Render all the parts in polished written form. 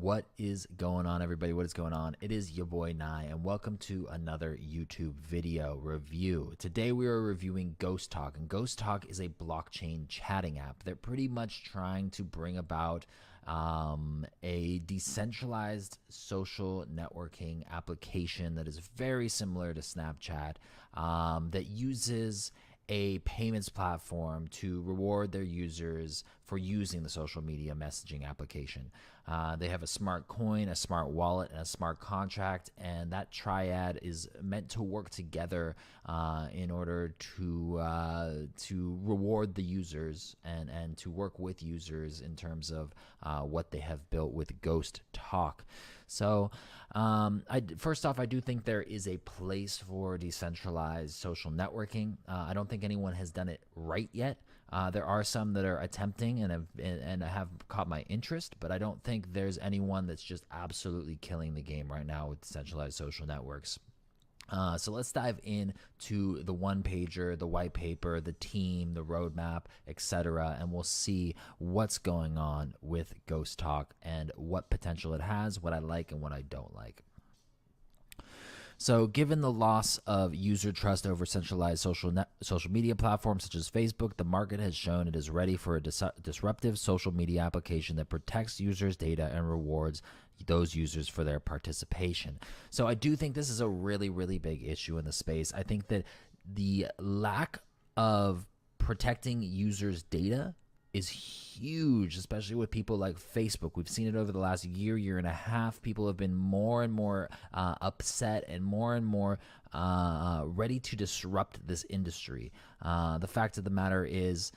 What is going on, everybody? What is going on? It is your boy Nye, and welcome to another YouTube video review. Today we are reviewing Ghost Talk, and Ghost Talk is a blockchain chatting app. They're pretty much trying to bring about a decentralized social networking application that is very similar to Snapchat, that uses a payments platform to reward their users for using the social media messaging application. They have a smart coin, a smart wallet, and a smart contract, and that triad is meant to work together in order to reward the users and to work with users in terms of what they have built with Ghost Talk. So first off, I do think there is a place for decentralized social networking. I don't think anyone has done it right yet. There are some that are attempting and have caught my interest, but I don't think there's anyone that's just absolutely killing the game right now with decentralized social networks. So let's dive into the one-pager, the white paper, the team, the roadmap, etc., and we'll see what's going on with Ghost Talk and what potential it has, what I like and what I don't like. So given the loss of user trust over centralized social media platforms such as Facebook, the market has shown it is ready for a disruptive social media application that protects users' data and rewards those users for their participation. So I do think this is a really, really big issue in the space. I think that the lack of protecting users' data is huge, especially with people like Facebook. We've seen it over the last year and a half. People have been more and more upset and more ready to disrupt this industry. The fact of the matter is,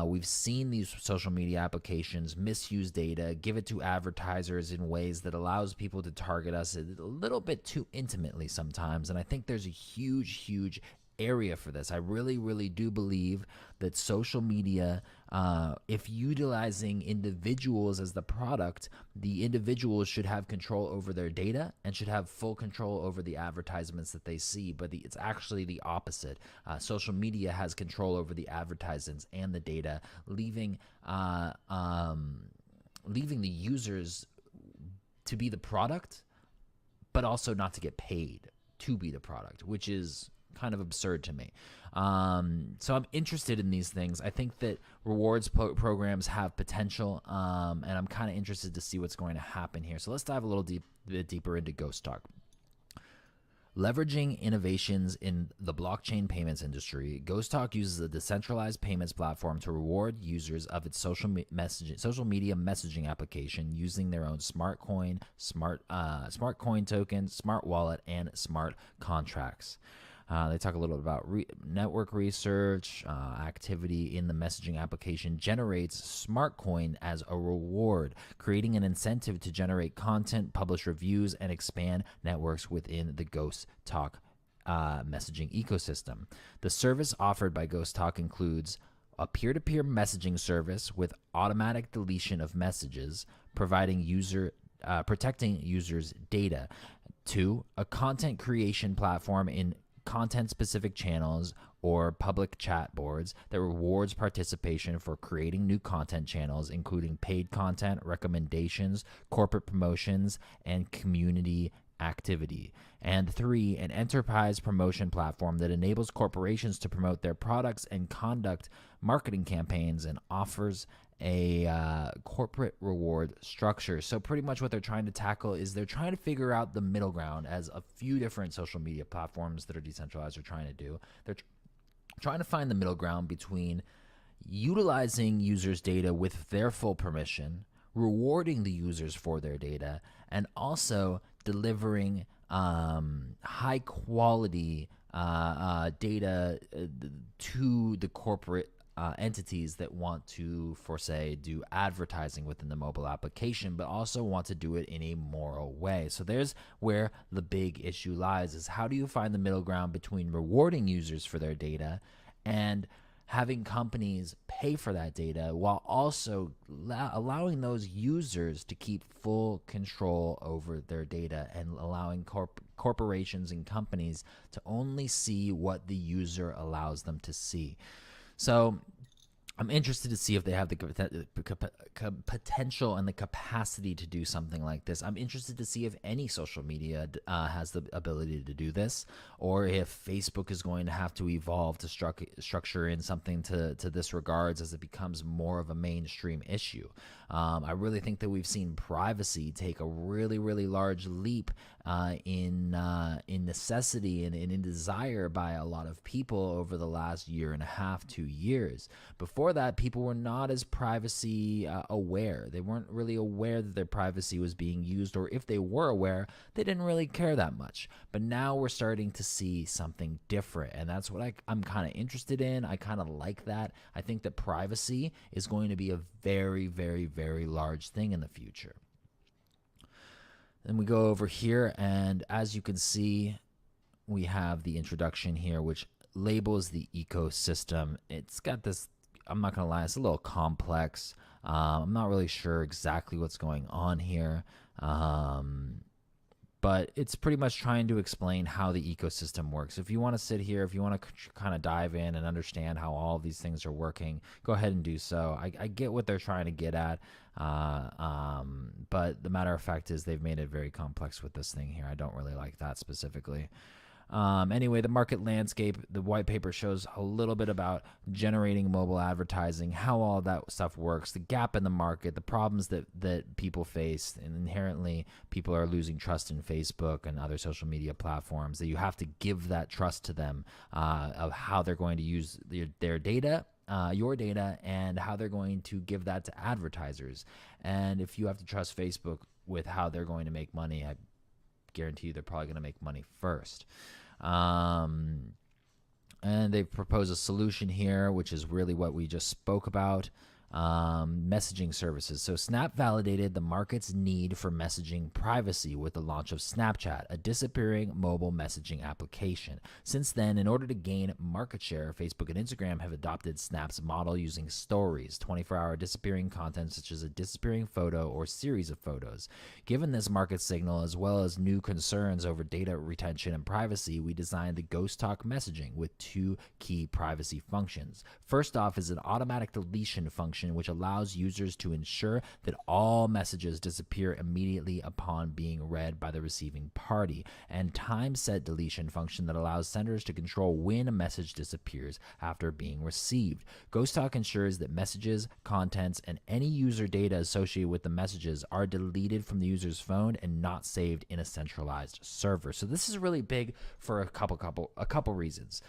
we've seen these social media applications misuse data, give it to advertisers in ways that allows people to target us a little bit too intimately sometimes. And I think there's a huge area for this. I really do believe that social media, if utilizing individuals as the product, the individuals should have control over their data and should have full control over the advertisements that they see. But it's actually the opposite. Social media has control over the advertisements and the data, leaving the users to be the product, but also not to get paid to be the product, which is kind of absurd to me. So I'm interested in these things. I think that rewards programs have potential, and I'm kind of interested to see what's going to happen here. So let's dive a little bit deeper into Ghost Talk. Leveraging innovations in the blockchain payments industry, Ghost Talk uses a decentralized payments platform to reward users of its social media messaging application using their own smart coin token, smart wallet, and smart contracts. They talk a little bit about network research. Activity in the messaging application generates smart coin as a reward, creating an incentive to generate content, publish reviews, and expand networks within the Ghost Talk messaging ecosystem. The service offered by Ghost Talk includes a peer-to-peer messaging service with automatic deletion of messages, protecting users' data. 2, a content creation platform in content-specific channels or public chat boards that rewards participation for creating new content channels, including paid content, recommendations, corporate promotions, and community activity. And 3, an enterprise promotion platform that enables corporations to promote their products and conduct marketing campaigns and offers a corporate reward structure. So pretty much what they're trying to tackle is they're trying to figure out the middle ground, as a few different social media platforms that are decentralized are trying to do. They're trying to find the middle ground between utilizing users' data with their full permission, rewarding the users for their data, and also delivering high quality data to the corporate entities that want to, do advertising within the mobile application, but also want to do it in a moral way. So there's where the big issue lies, is how do you find the middle ground between rewarding users for their data and having companies pay for that data, while also allowing those users to keep full control over their data, and allowing corporations and companies to only see what the user allows them to see. So I'm interested to see if they have the potential and the capacity to do something like this. I'm interested to see if any social media has the ability to do this, or if Facebook is going to have to evolve to structure in something to this regards as it becomes more of a mainstream issue. I really think that we've seen privacy take a really, really large leap in necessity and in desire by a lot of people over the last year and a half, 2 years. Before that, people were not as privacy aware. They weren't really aware that their privacy was being used, or if they were aware, they didn't really care that much. But now we're starting to see something different, and that's what I'm kind of interested in. I kind of like that. I think that privacy is going to be a very, very, very large thing in the future. Then we go over here, and as you can see, we have the introduction here, which labels the ecosystem. It's got this, I'm not going to lie, it's a little complex. I'm not really sure exactly what's going on here. But it's pretty much trying to explain how the ecosystem works. If you want to sit here, if you want to kind of dive in and understand how all of these things are working, go ahead and do so. I get what they're trying to get at, but the matter of fact is they've made it very complex with this thing here. I don't really like that specifically. Anyway, the market landscape, the white paper shows a little bit about generating mobile advertising, how all that stuff works, the gap in the market, the problems that people face, and inherently people are losing trust in Facebook and other social media platforms, that you have to give that trust to them of how they're going to use their data, your data, and how they're going to give that to advertisers. And if you have to trust Facebook with how they're going to make money, I guarantee you they're probably going to make money first. And they propose a solution here, which is really what we just spoke about. Messaging services. So Snap validated the market's need for messaging privacy with the launch of Snapchat, a disappearing mobile messaging application. Since then, in order to gain market share, Facebook and Instagram have adopted Snap's model using stories, 24-hour disappearing content such as a disappearing photo or series of photos. Given this market signal, as well as new concerns over data retention and privacy, we designed the Ghost Talk messaging with two key privacy functions. First off is an automatic deletion function, which allows users to ensure that all messages disappear immediately upon being read by the receiving party, and time set deletion function that allows senders to control when a message disappears after being received. Ghost Talk ensures that messages, contents, and any user data associated with the messages are deleted from the user's phone and not saved in a centralized server. So this is really big for a couple reasons.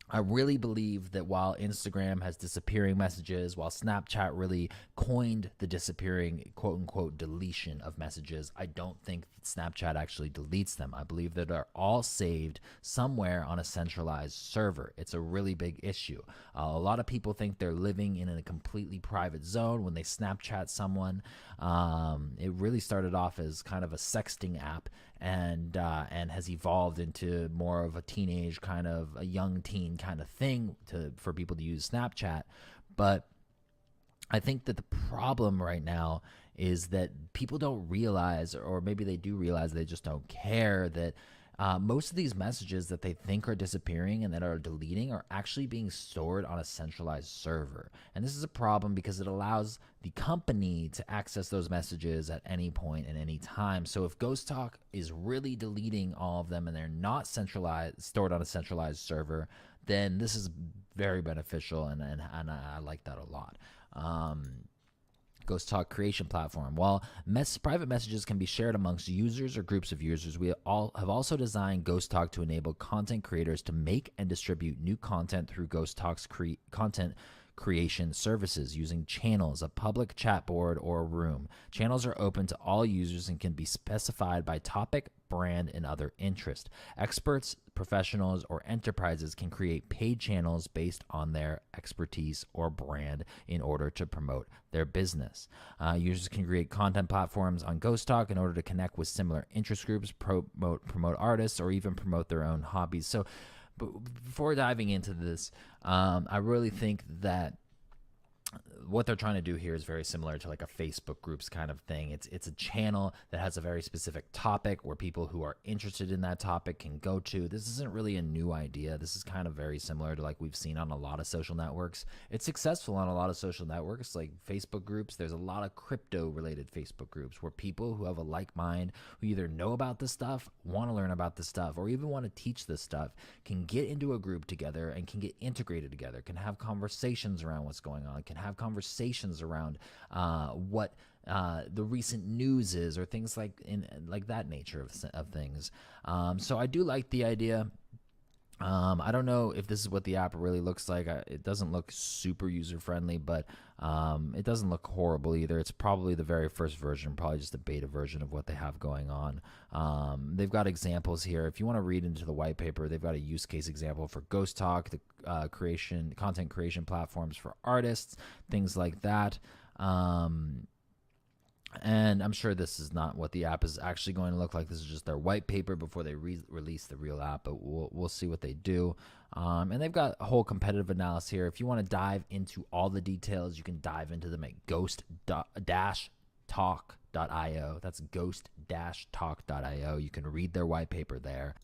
I really believe that while Instagram has disappearing messages, while Snapchat really coined the disappearing quote-unquote deletion of messages, I don't think that Snapchat actually deletes them. I believe that they're all saved somewhere on a centralized server. It's a really big issue. A lot of people think they're living in a completely private zone when they Snapchat someone. It really started off as kind of a sexting app, and has evolved into more of a teenage kind of a young teen kind of thing for people to use Snapchat. But I think that the problem right now is that people don't realize, or maybe they do realize, they just don't care, that most of these messages that they think are disappearing and that are deleting are actually being stored on a centralized server. And this is a problem because it allows the company to access those messages at any point and any time. So if Ghost Talk is really deleting all of them and they're not stored on a centralized server, then this is very beneficial, and I like that a lot. Ghost Talk creation platform. While private messages can be shared amongst users or groups of users, we all have also designed Ghost Talk to enable content creators to make and distribute new content through Ghost Talk's content creation services using channels, a public chat board, or a room. Channels are open to all users and can be specified by topic, brand, and other interest. Experts, professionals, or enterprises can create paid channels based on their expertise or brand in order to promote their business. Users can create content platforms on Ghost Talk in order to connect with similar interest groups, promote artists, or even promote their own hobbies. So, but before diving into this, I really think that what they're trying to do here is very similar to like a Facebook groups kind of thing. It's a channel that has a very specific topic where people who are interested in that topic can go to. This isn't really a new idea. This is kind of very similar to like we've seen on a lot of social networks. It's successful on a lot of social networks like Facebook groups. There's a lot of crypto related Facebook groups where people who have a like mind, who either know about this stuff, want to learn about this stuff, or even want to teach this stuff, can get into a group together and can get integrated together, can have conversations around what's going on, can have conversations around what the recent news is, or things like that nature of things. So I do like the idea. I don't know if this is what the app really looks like. It doesn't look super user friendly, but it doesn't look horrible either. It's probably the very first version, probably just a beta version of what they have going on. They've got examples here. If you want to read into the white paper, they've got a use case example for Ghost Talk, the content creation platforms for artists, things like that. And I'm sure this is not what the app is actually going to look like. This is just their white paper before they release the real app, but we'll see what they do. And they've got a whole competitive analysis here. If you want to dive into all the details, you can dive into them at ghost-talk.io. That's ghost-talk.io. You can read their white paper there.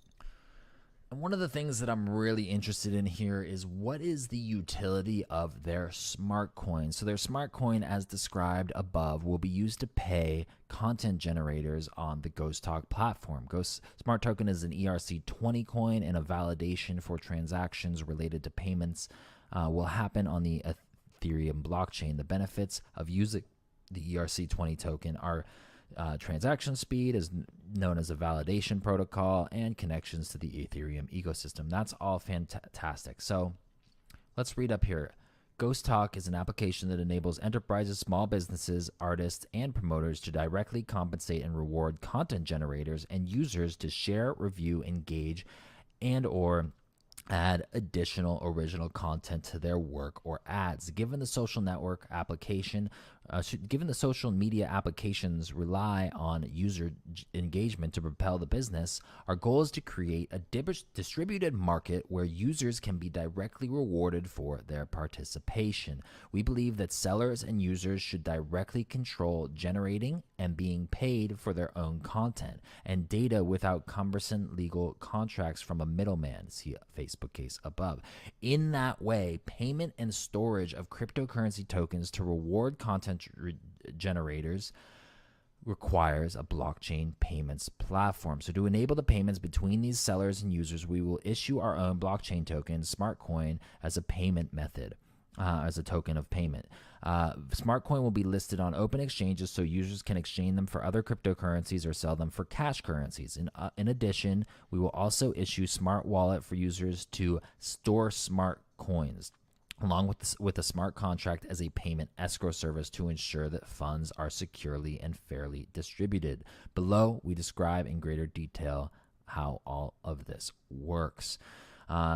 And one of the things that I'm really interested in here is what is the utility of their smart coin. So their smart coin, as described above, will be used to pay content generators on the Ghost Talk platform. Ghost Smart Token is an ERC20 coin, and a validation for transactions related to payments will happen on the Ethereum blockchain. The benefits of using the ERC20 token are transaction speed, is known as a validation protocol, and connections to the Ethereum ecosystem. That's all fantastic. So let's read up here. Ghost Talk is an application that enables enterprises, small businesses, artists, and promoters to directly compensate and reward content generators and users to share, review, engage, and or add additional original content to their work or ads. Given the social media applications rely on user engagement to propel the business, our goal is to create a distributed market where users can be directly rewarded for their participation. We believe that sellers and users should directly control generating and being paid for their own content and data without cumbersome legal contracts from a middleman. See Facebook case above. In that way, payment and storage of cryptocurrency tokens to reward content generators requires a blockchain payments platform. So to enable the payments between these sellers and users, we will issue our own blockchain token, Smartcoin, as a payment method. As a token of payment. Smartcoin will be listed on open exchanges so users can exchange them for other cryptocurrencies or sell them for cash currencies. In addition, we will also issue Smart Wallet for users to store smart coins, along with a smart contract as a payment escrow service to ensure that funds are securely and fairly distributed. Below, we describe in greater detail how all of this works.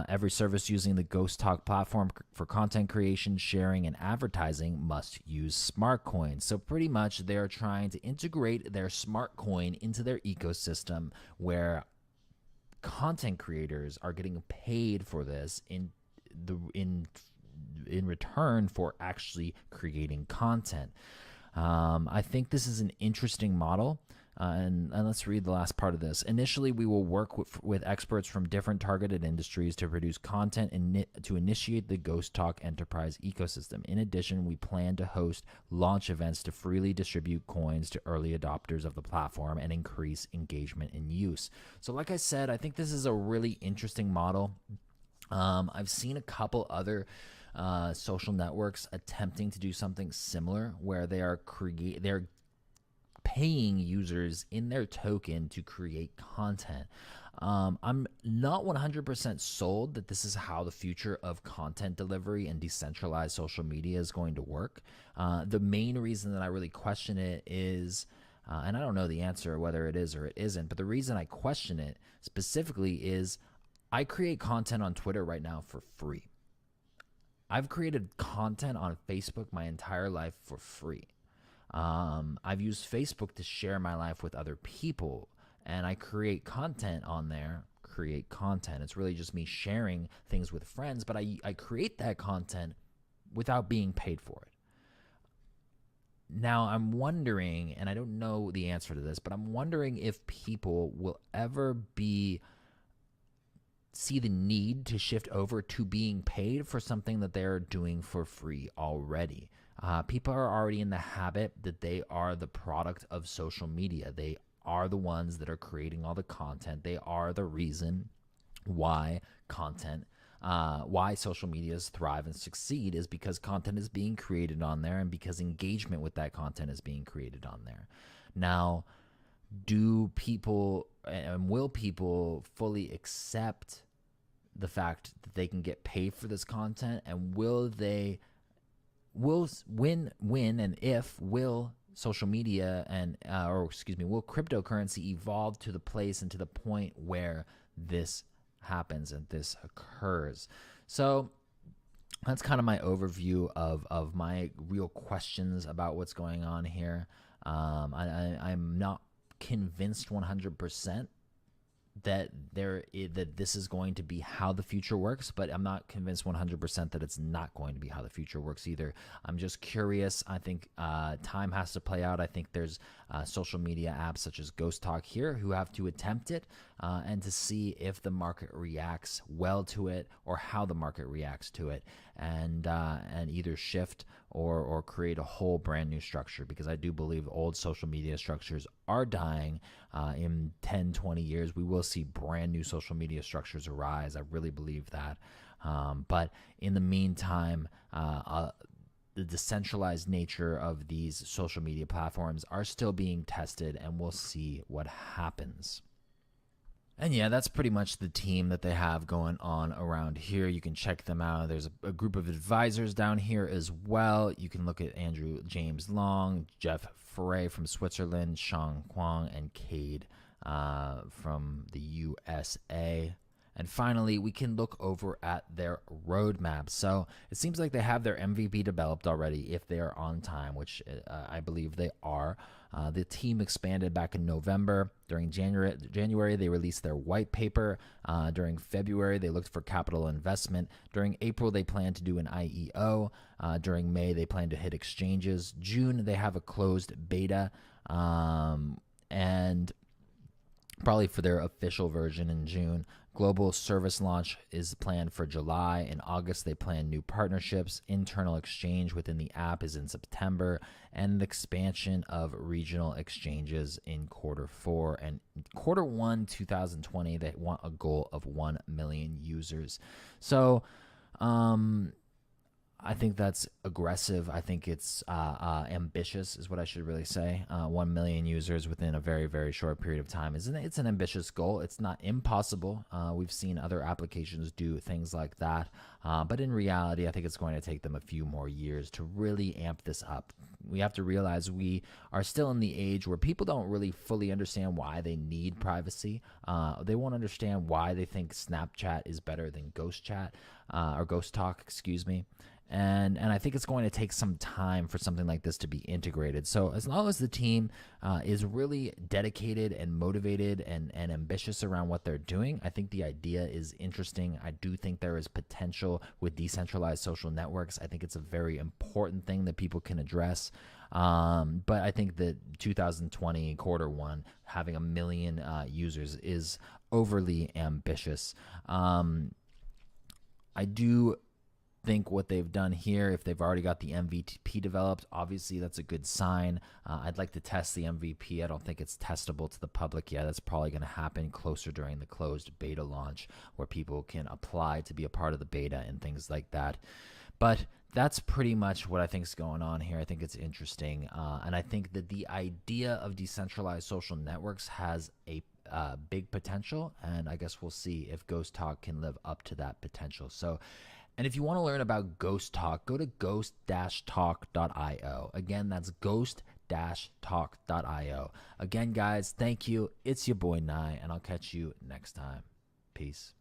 Every service using the Ghost Talk platform for content creation, sharing, and advertising must use smart coins. So pretty much they're trying to integrate their smart coin into their ecosystem where content creators are getting paid for this in return for actually creating content. I think this is an interesting model. And let's read the last part of this. Initially, we will work with experts from different targeted industries to produce content and to initiate the Ghost Talk enterprise ecosystem. In addition, we plan to host launch events to freely distribute coins to early adopters of the platform and increase engagement and use. So like I said, I think this is a really interesting model. I've seen a couple other social networks attempting to do something similar where they're paying users in their token to create content. I'm not 100% sold that this is how the future of content delivery and decentralized social media is going to work. The main reason that I really question it is, and I don't know the answer whether it is or it isn't, but the reason I question it specifically is I create content on Twitter right now for free. I've created content on Facebook my entire life for free. I've used Facebook to share my life with other people, and I create content on there. It's really just me sharing things with friends, but I create that content without being paid for it. Now, I'm wondering, and I don't know the answer to this, but I'm wondering if people will ever see the need to shift over to being paid for something that they're doing for free already. People are already in the habit that they are the product of social media. They are the ones that are creating all the content. They are the reason why why social medias thrive and succeed is because content is being created on there and because engagement with that content is being created on there. Now, do people and will people fully accept the fact that they can get paid for this content, and will and if will social media and will cryptocurrency evolve to the place and to the point where this happens and this occurs? So that's kind of my overview of my real questions about what's going on here. I'm not convinced 100% that that this is going to be how the future works, but I'm not convinced 100% that it's not going to be how the future works either. I'm just curious. I think time has to play out. I think there's social media apps such as Ghost Talk here who have to attempt it and to see if the market reacts well to it or how the market reacts to it, and either shift or create a whole brand new structure, because I do believe old social media structures are dying. In 10, 20 years, we will see brand new social media structures arise. I really believe that. But in the meantime, the decentralized nature of these social media platforms are still being tested, and we'll see what happens. And yeah, that's pretty much the team that they have going on around here. You can check them out. There's a group of advisors down here as well. You can look at Andrew James Long, Jeff Frey from Switzerland, Sean Kwong, and Cade from the USA. And finally, we can look over at their roadmap. So it seems like they have their MVP developed already if they are on time, which I believe they are. The team expanded back in November. During January, they released their white paper. During February, they looked for capital investment. During April, they plan to do an IEO. During May, they plan to hit exchanges. June, they have a closed beta. And probably for their official version in June. Global service launch is planned for July. In August, they plan new partnerships. Internal exchange within the app is in September, and the expansion of regional exchanges in Q4. And Q1 2020, they want a goal of 1 million users. So, I think that's aggressive. I think it's ambitious is what I should really say. 1 million users within a very, very short period of time. It's an ambitious goal. It's not impossible. We've seen other applications do things like that. But in reality, I think it's going to take them a few more years to really amp this up. We have to realize we are still in the age where people don't really fully understand why they need privacy. They won't understand why they think Snapchat is better than Ghost Chat or Ghost Talk, excuse me. And I think it's going to take some time for something like this to be integrated. So as long as the team is really dedicated and motivated and ambitious around what they're doing, I think the idea is interesting. I do think there is potential with decentralized social networks. I think it's a very important thing that people can address. But I think that 2020 Q1 having 1 million users is overly ambitious. I do think what they've done here, if they've already got the MVP developed, obviously that's a good sign. I'd like to test the MVP. I don't think it's testable to the public yet. That's probably going to happen closer during the closed beta launch, where people can apply to be a part of the beta and things like that. But that's pretty much what I think is going on here. I think it's interesting. And I think that the idea of decentralized social networks has a big potential. And I guess we'll see if Ghost Talk can live up to that potential. So, and if you want to learn about Ghost Talk, go to ghost-talk.io. Again, that's ghost-talk.io. Again, guys, thank you. It's your boy Nye, and I'll catch you next time. Peace.